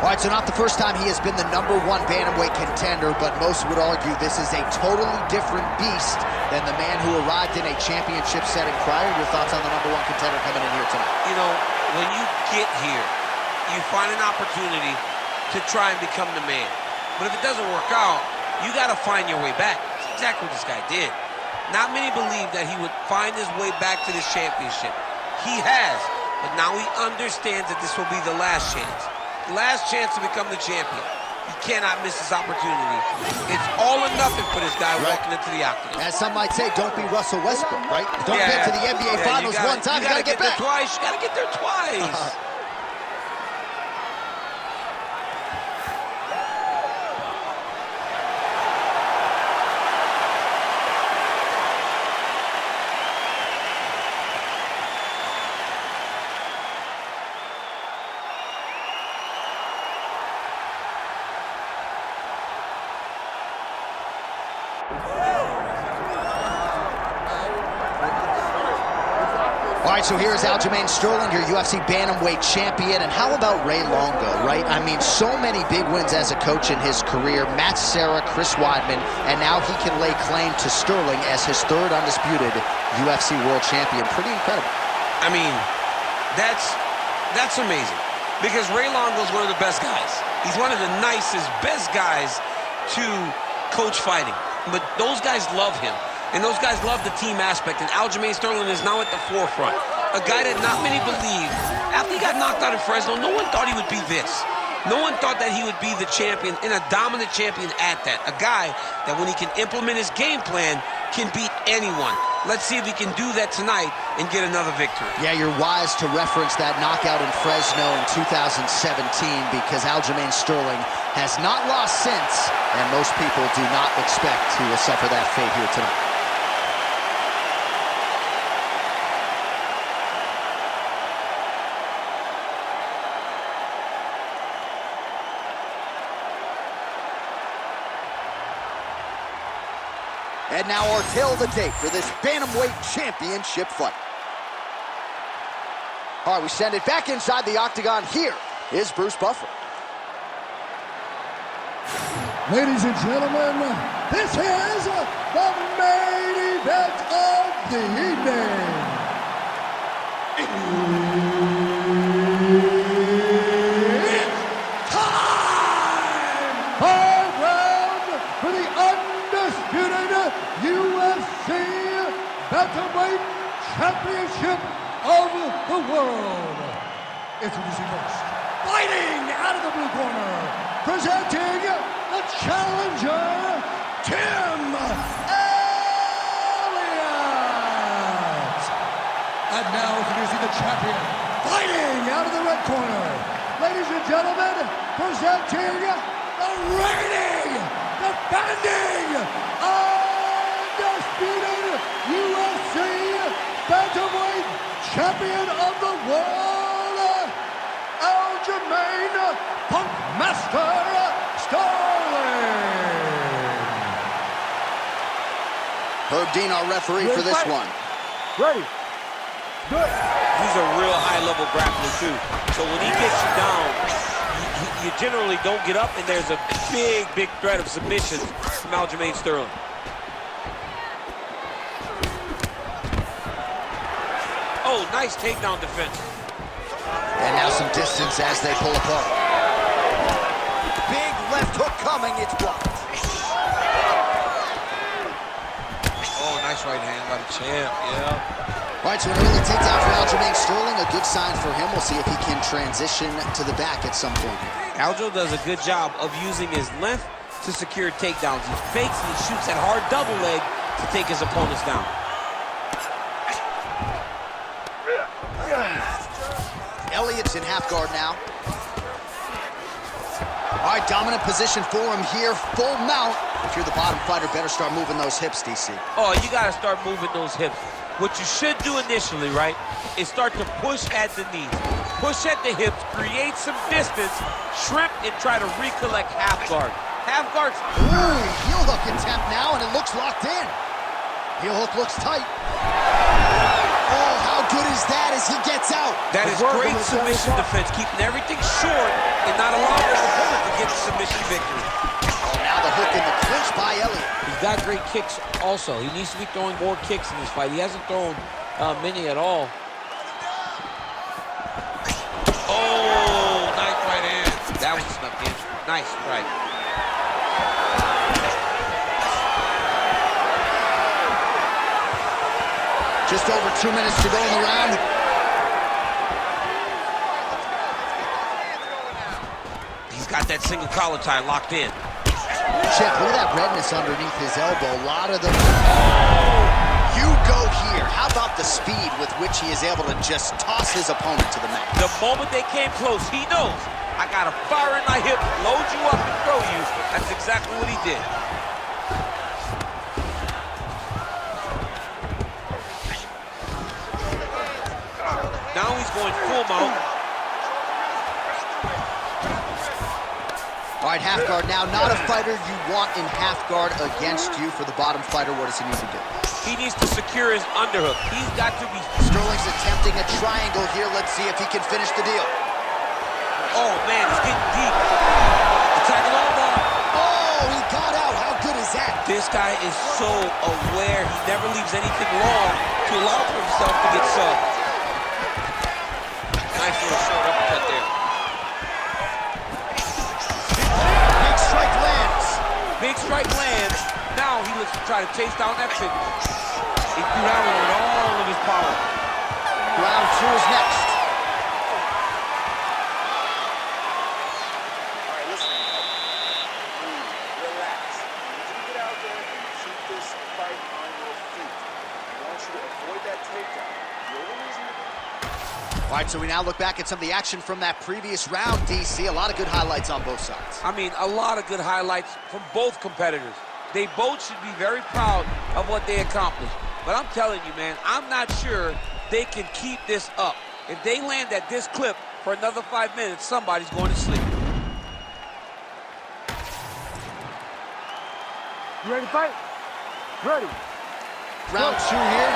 All right, so not the first time he has been the #1 bantamweight contender, but most would argue this is a totally different beast than the man who arrived in a championship setting prior. Your thoughts on the #1 contender coming in here tonight? You know, when you get here, you find an opportunity to try and become the man. But if it doesn't work out, you got to find your way back. That's exactly what this guy did. Not many believe that he would find his way back to this championship. He has, but now he understands that this will be the last chance. Last chance to become the champion. You cannot miss this opportunity. It's all or nothing for this guy walking into the octagon. As some might say, don't be Russell Westbrook, right? Don't get to the NBA Finals one time, you gotta get back. There twice. You gotta get there twice. All right, so here's Aljamain Sterling, your UFC bantamweight champion. And how about Ray Longo, right? I mean, so many big wins as a coach in his career. Matt Serra, Chris Weidman, and now he can lay claim to Sterling as his 3rd undisputed UFC world champion. Pretty incredible. I mean, that's amazing. Because Ray Longo's one of the best guys. He's one of the nicest, best guys to coach fighting. But those guys love him. And those guys love the team aspect, and Aljamain Sterling is now at the forefront. A guy that not many believe. After he got knocked out in Fresno, no one thought he would be this. No one thought that he would be the champion, and a dominant champion at that. A guy that when he can implement his game plan, can beat anyone. Let's see if he can do that tonight and get another victory. Yeah, you're wise to reference that knockout in Fresno in 2017 because Aljamain Sterling has not lost since, and most people do not expect he will suffer that fate here tonight. And now our tale of the tape for this bantamweight championship fight. All right, we send it back inside the octagon. Here is Bruce Buffer. Ladies and gentlemen, this is the main event of the evening. It's time! 5 rounds for the undisputed UFC Bantamweight Championship of the world. Introducing first, fighting out of the blue corner, presenting the challenger, Tim Elliott. And now introducing the champion, fighting out of the red corner. Ladies and gentlemen, presenting the reigning, defending, undisputed UFC Bantamweight Champion of the World, Aljamain Punkmaster Sterling. Herb Dean, our referee for this one. Ready. Good. He's a real high-level grappler, too. So when he gets you down, you generally don't get up, and there's a big, big threat of submission from Aljamain Sterling. Oh, nice takedown defense. And now some distance as they pull apart. Big left hook coming, it's blocked. Oh, nice right hand by the champ, yeah. All right, so an early takedown for Aljamain Sterling, a good sign for him. We'll see if he can transition to the back at some point. Aljo does a good job of using his length to secure takedowns. He fakes and he shoots that hard double leg to take his opponents down. Elliott's in half guard now. All right, dominant position for him here, full mount. If you're the bottom fighter, better start moving those hips, DC. Oh, you got to start moving those hips. What you should do initially, right, is start to push at the knees. Push at the hips, create some distance, shrimp, and try to recollect half guard. Half guard's... Ooh, heel hook attempt now, and it looks locked in. Heel hook looks tight. Oh, how good is that as he gets out? That is great submission defense, keeping everything short and not allowing his opponent to get the submission victory. Oh, now the hook in the clinch by Elliott. He's got great kicks also. He needs to be throwing more kicks in this fight. He hasn't thrown many at all. Oh, nice right hand. That was snuck in. Nice right. Just over 2 minutes to go in the round. He's got that single collar tie locked in. Check, look at that redness underneath his elbow. A lot of them. You go here. How about the speed with which he is able to just toss his opponent to the mat? The moment they came close, he knows, I got a fire in my hip, load you up and throw you. That's exactly what he did. Now he's going full mount. All right, half guard now. Not a fighter you want in half guard against you. For the bottom fighter, what does he need to do? He needs to secure his underhook. He's got to be... Sterling's attempting a triangle here. Let's see if he can finish the deal. Oh, man, it's getting deep. Attacking all the... Oh, he got out. How good is that? This guy is so aware. He never leaves anything long to allow for himself to get subbed. Nice little short uppercut there. Big strike lands. Big strike lands. Now he looks to try to chase down that finish. He threw that one with all of his power. Round 2 is next. All right, listen. Breathe, relax. I need you to get out there and keep this fight on your feet. I want you to avoid that takedown. The only reason you're... All right, so we now look back at some of the action from that previous round, DC. A lot of good highlights on both sides. I mean, a lot of good highlights from both competitors. They both should be very proud of what they accomplished. But I'm telling you, man, I'm not sure they can keep this up. If they land at this clip for another 5 minutes, somebody's going to sleep. You ready to fight? Ready. Round 2 here.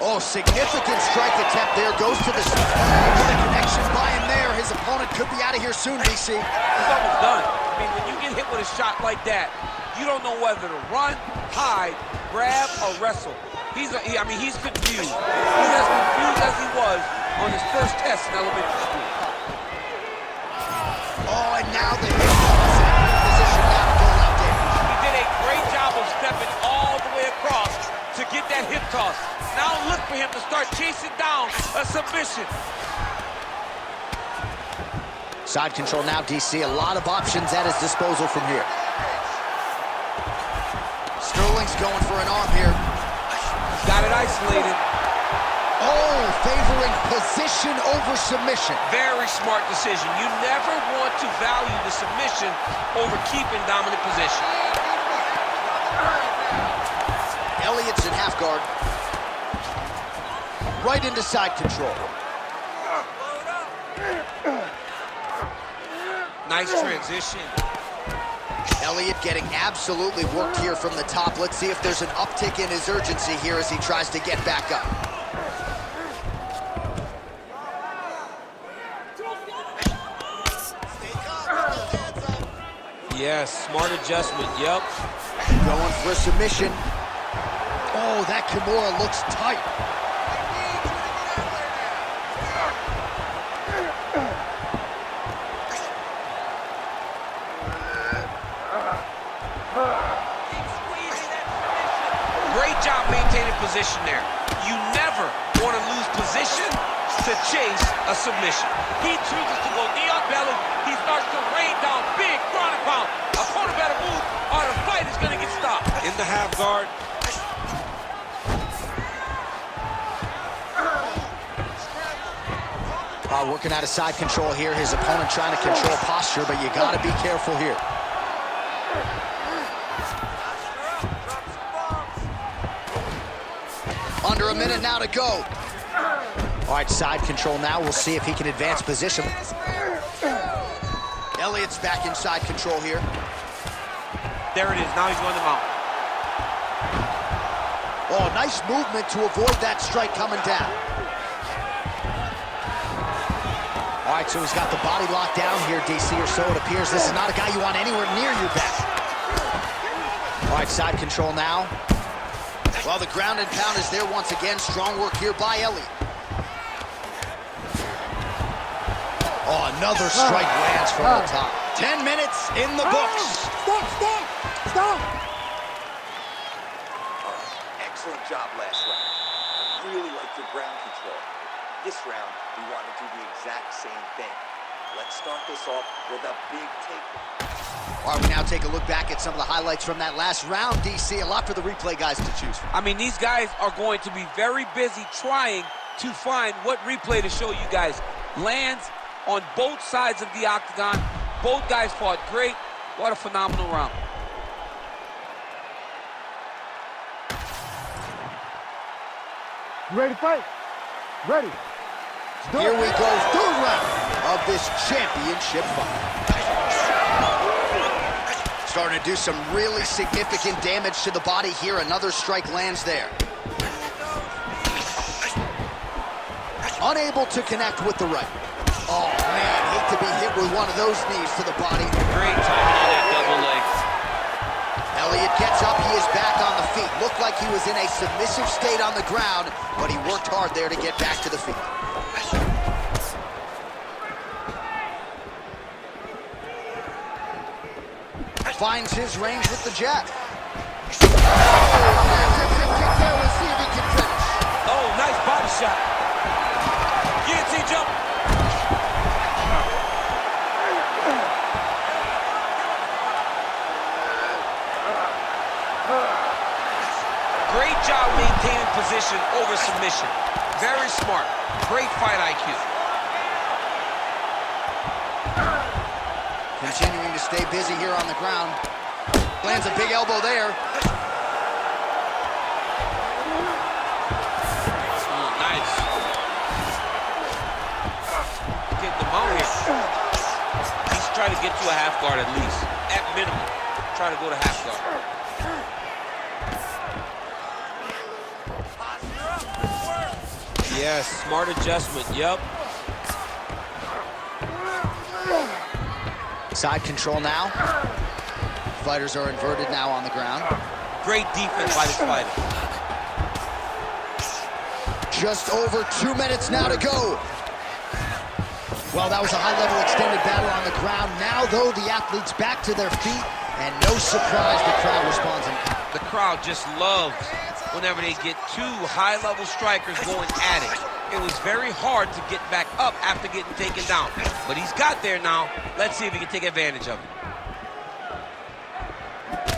Oh, significant strike attempt there. Goes to the... What a connection by him there. His opponent could be out of here soon, DC. He's almost done. I mean, when you get hit with a shot like that, you don't know whether to run, hide, grab, or wrestle. He's confused. He's as confused as he was on his first test in elementary school. Oh, and now the hip toss in position now to go left in. He did a great job of stepping all the way across to get that hip toss. Now look for him to start chasing down a submission. Side control now, DC. A lot of options at his disposal from here. Sterling's going for an arm here. Got it isolated. Oh, favoring position over submission. Very smart decision. You never want to value the submission over keeping dominant position. Elliott's in half guard. Right into side control. Nice transition. Elliott getting absolutely worked here from the top. Let's see if there's an uptick in his urgency here as he tries to get back up. Yes, smart adjustment, yep. Going for a submission. Oh, that Kimura looks tight. Great job maintaining position there. You never want to lose position to chase a submission. He chooses to go knee on belly. He starts to rain down big ground and pound. Opponent better move or the fight is going to get stopped. In the half guard. Working out of side control here. His opponent trying to control posture, but you got to be careful here. Under a minute now to go. All right, side control now. We'll see if he can advance position. Elliott's back inside control here. There it is. Now he's going to mount. Oh, nice movement to avoid that strike coming down. All right, so he's got the body locked down here, DC, or so it appears. This is not a guy you want anywhere near your back. All right, side control now. Well, the ground and pound is there once again. Strong work here by Elliott. Oh, another strike lands from the top. 10 minutes in the books. Stop! Excellent job last round. I really liked your ground control. This round, we want to do the exact same thing. Let's start this off with a big takedown. All right, we now take a look back at some of the highlights from that last round, DC. A lot for the replay guys to choose from. I mean, these guys are going to be very busy trying to find what replay to show you guys. Lands on both sides of the octagon. Both guys fought great. What a phenomenal round. You ready to fight? Ready. Here we go, third round of this championship fight. Starting to do some really significant damage to the body here. Another strike lands there. Unable to connect with the right. Oh, man, hate to be hit with one of those knees to the body. Great timing on that double leg. Elliott gets up, he is back on the feet. Looked like he was in a submissive state on the ground, but he worked hard there to get back to the feet. Finds his range with the jab. Oh, kick there. We'll see if he can finish. Oh, nice body shot. Guillotine jump. Great job maintaining position over submission. Very smart. Great fight IQ. Continuing to stay busy here on the ground. Lands a big elbow there. Nice. Get the mount here. He's trying to get to a half guard at least. At minimum. Try to go to half guard. Yes, smart adjustment. Yep. Side control now. Fighters are inverted now on the ground. Great defense by this fighter. Just over 2 minutes now to go. Well, that was a high-level extended battle on the ground. Now, though, the athletes back to their feet, and no surprise, the crowd responds. The crowd just loves whenever they get two high-level strikers going at it. It was very hard to get back up after getting taken down. But he's got there now. Let's see if he can take advantage of it.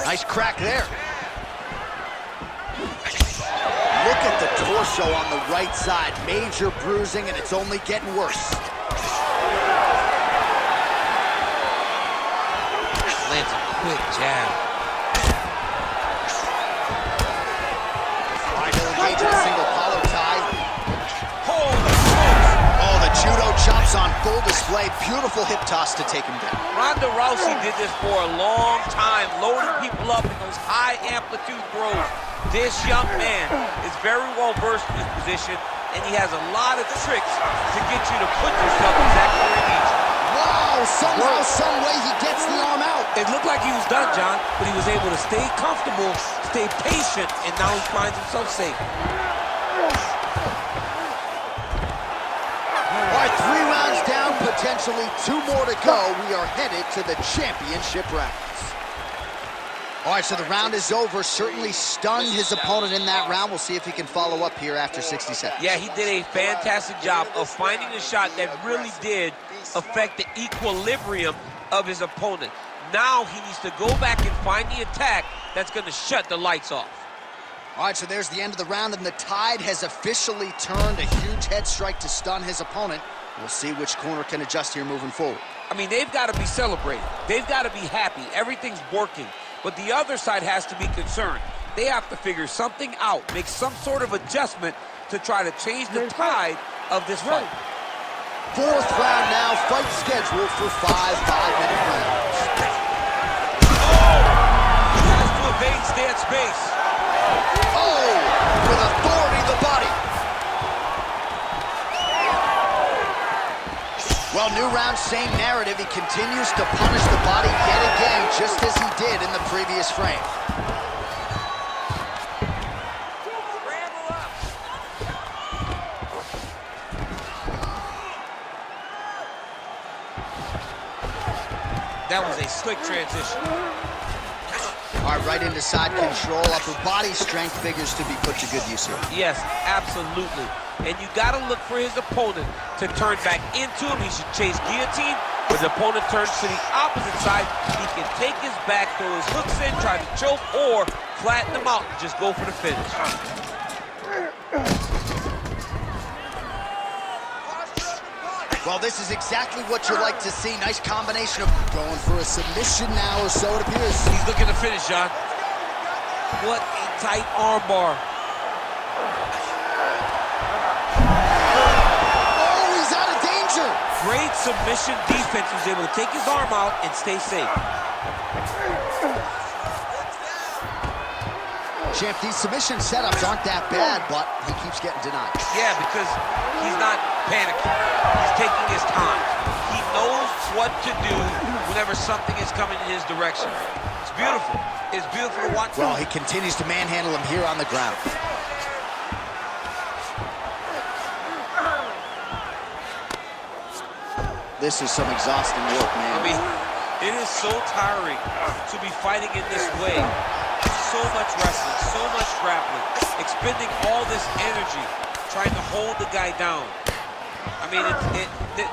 Nice crack there. Look at the torso on the right side. Major bruising, and it's only getting worse. Lands a quick jab. All right, he'll engage in a single collar tie. Holy smokes! Oh, the judo chops on full display. Beautiful hip toss to take him down. Ronda Rousey did this for a long time, loading people up in those high amplitude throws. This young man is very well versed in this position, and he has a lot of tricks to get you to put yourself exactly where he needs you. Wow, somehow, some way he gets the arm out. It looked like he was done, John, but he was able to stay comfortable, stay patient, and now he finds himself safe. All right, 3 rounds down, potentially 2 more to go. We are headed to the championship rounds. All right, so the round is over. Certainly stunned his opponent in that round. We'll see if he can follow up here after 60 seconds. Yeah, he did a fantastic job of finding a shot that really did affect the equilibrium of his opponent. Now he needs to go back and find the attack that's going to shut the lights off. All right, so there's the end of the round, and the tide has officially turned. A huge head strike to stun his opponent. We'll see which corner can adjust here moving forward. I mean, they've got to be celebrating. They've got to be happy. Everything's working. But the other side has to be concerned. They have to figure something out, make some sort of adjustment to try to change the tide of this fight. Fourth round now, fight scheduled for 5 5-minute rounds. He has to evade stand space. Oh, with authority to the body. Well, new round, same narrative. He continues to punish the body yet again, just as he did in the previous frame. That was a slick transition. All right, right into side control. Upper body strength figures to be put to good use here. Yes, absolutely. And you got to look for his opponent to turn back into him. He should chase guillotine. When the opponent turns to the opposite side, he can take his back, throw his hooks in, try to choke, or flatten him out and just go for the finish. Well, this is exactly what you like to see. Nice combination of going for a submission now, or so it appears. He's looking to finish, John. What a tight armbar. Oh, he's out of danger. Great submission defense. He was able to take his arm out and stay safe. Champ, these submission setups aren't that bad, but he keeps getting denied. Yeah, because he's not panicking. He's taking his time. He knows what to do whenever something is coming in his direction. It's beautiful. It's beautiful to watch. Well, he continues to manhandle him here on the ground. This is some exhausting work, man. I mean, it is so tiring to be fighting in this way. So much wrestling, so much grappling, expending all this energy trying to hold the guy down. I mean,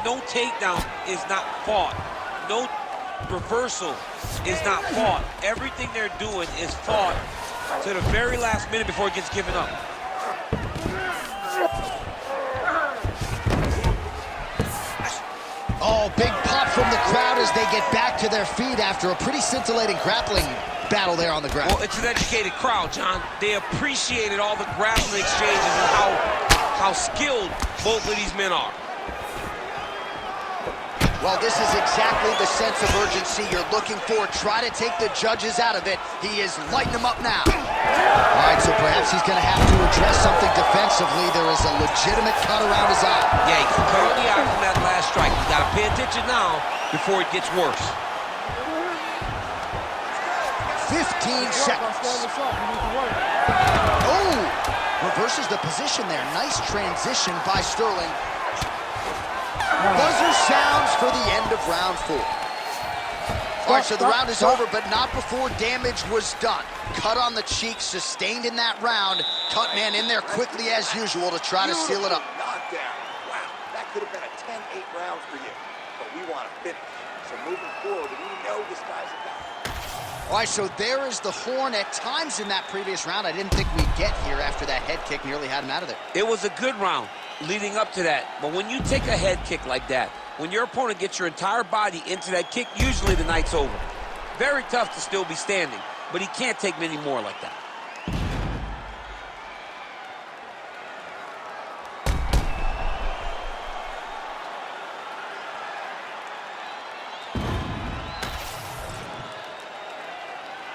no takedown is not fought. No reversal is not fought. Everything they're doing is fought to the very last minute before it gets given up. Oh, big pop from the crowd as they get back to their feet after a pretty scintillating grappling battle there on the ground. Well, it's an educated crowd, John. They appreciated all the grappling exchanges and how skilled both of these men are. Well, this is exactly the sense of urgency you're looking for. Try to take the judges out of it. He is lighting them up now. All right, so perhaps he's going to have to address something defensively. There is a legitimate cut around his eye. Yeah, he's currently out from that last strike. You got to pay attention now before it gets worse. 15 seconds. Oh, reverses the position there. Nice transition by Sterling. Buzzer sounds for the end of round 4. All right, so the round is over, but not before damage was done. Cut on the cheek, sustained in that round. Cut man in there quickly as usual to try to seal it up. Knockdown. Wow, that could have been a 10-8 round for you. But we want to finish. So moving forward, we know this guy's a guy. All right, so there is the horn. At times in that previous round, I didn't think we'd get here after that head kick nearly had him out of there. It was a good round leading up to that. But when you take a head kick like that, when your opponent gets your entire body into that kick, usually the night's over. Very tough to still be standing, but he can't take many more like that.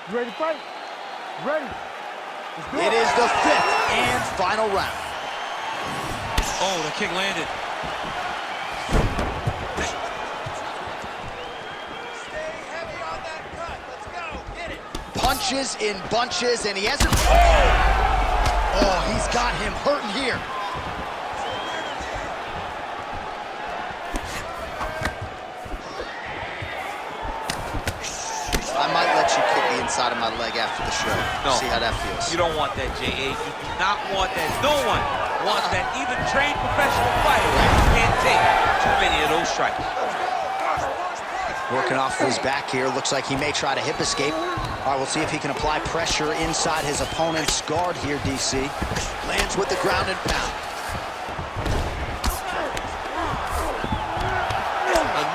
You ready to fight? Ready. It is the 5th and final round. Oh, the kick landed. Stay heavy on that cut. Let's go. Get it. Punches in bunches, and he hasn't... Oh, he's got him hurting here. I might let you kick the inside of my leg after the show. No. See how that feels. You don't want that, J.A. You do not want that. No one wants that. Even trained professional fighters can't take too many of those strikes. Working off his back here. Looks like he may try to hip escape. All right, we'll see if he can apply pressure inside his opponent's guard here, DC. Lands with the ground and pound.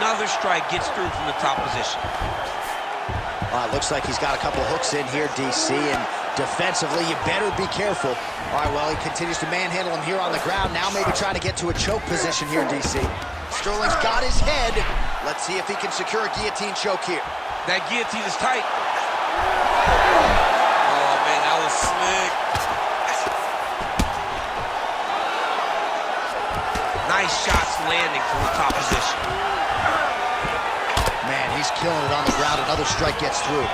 Another strike gets through from the top position. Looks like he's got a couple hooks in here, DC, and defensively, you better be careful. All right, well, he continues to manhandle him here on the ground. Now maybe trying to get to a choke position here, DC. Sterling's got his head. Let's see if he can secure a guillotine choke here. That guillotine is tight. Oh, man, that was slick. Nice shots landing from the top position. Man, he's killing it on the ground. Another strike gets through.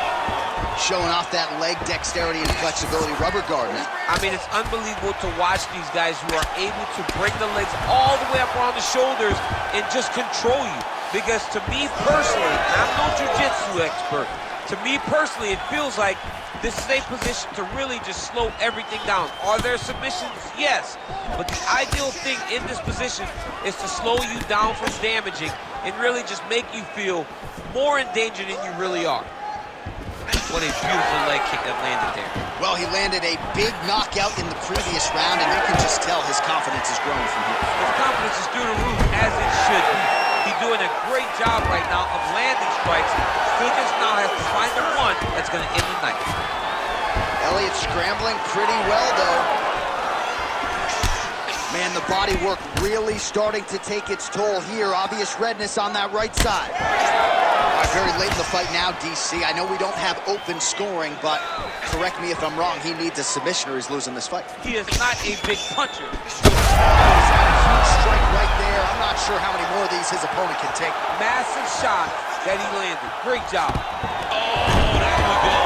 Showing off that leg dexterity and flexibility, rubber guard now. I mean, it's unbelievable to watch these guys who are able to bring the legs all the way up around the shoulders and just control you. Because to me personally, and I'm no jiu-jitsu expert, to me personally, it feels like this is a position to really just slow everything down. Are there submissions? Yes. But the ideal thing in this position is to slow you down from damaging and really just make you feel more in danger than you really are. What a beautiful leg kick that landed there. Well, he landed a big knockout in the previous round, and you can just tell his confidence is growing from here. His confidence is through the roof, as it should be. He's doing a great job right now of landing strikes. He just now has to find the one that's going to end the night. Elliott scrambling pretty well, though. Man, the body work really starting to take its toll here. Obvious redness on that right side. Very late in the fight now, DC. I know we don't have open scoring, but correct me if I'm wrong, he needs a submission or he's losing this fight. He is not a big puncher. Huge strike right there. I'm not sure how many more of these his opponent can take. Massive shot that he landed. Great job. Oh, there we go.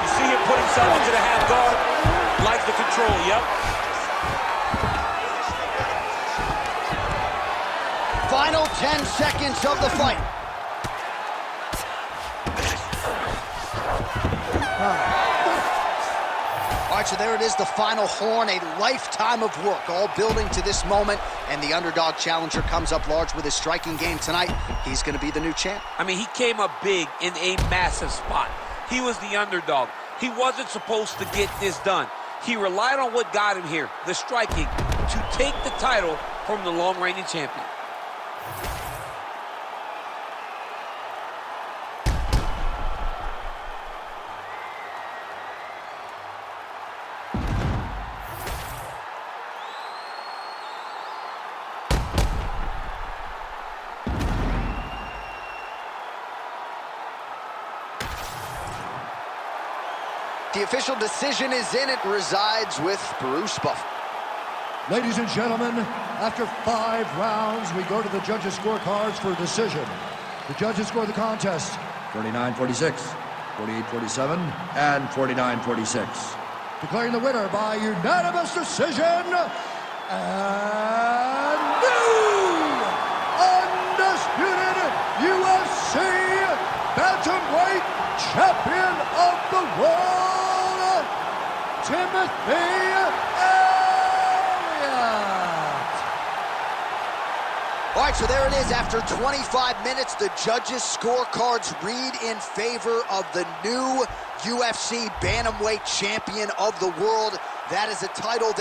You see him put himself into the half guard? Like the control, yep. Final 10 seconds of the fight. All right, so there it is, the final horn, a lifetime of work, all building to this moment, and the underdog challenger comes up large with his striking game tonight. He's going to be the new champ. I mean, he came up big in a massive spot. He was the underdog. He wasn't supposed to get this done. He relied on what got him here, the striking, to take the title from the long-reigning champion. The official decision is in. It resides with Bruce Buff. Ladies and gentlemen, after 5 rounds, we go to the judges' scorecards for a decision. The judges score the contest 49-46, 48-47, and 49-46. Declaring the winner by unanimous decision, and new undisputed UFC bantamweight champion of the world, Timothy Elliott. All right, so there it is. After 25 minutes, the judges' scorecards read in favor of the new UFC bantamweight champion of the world. That is a title that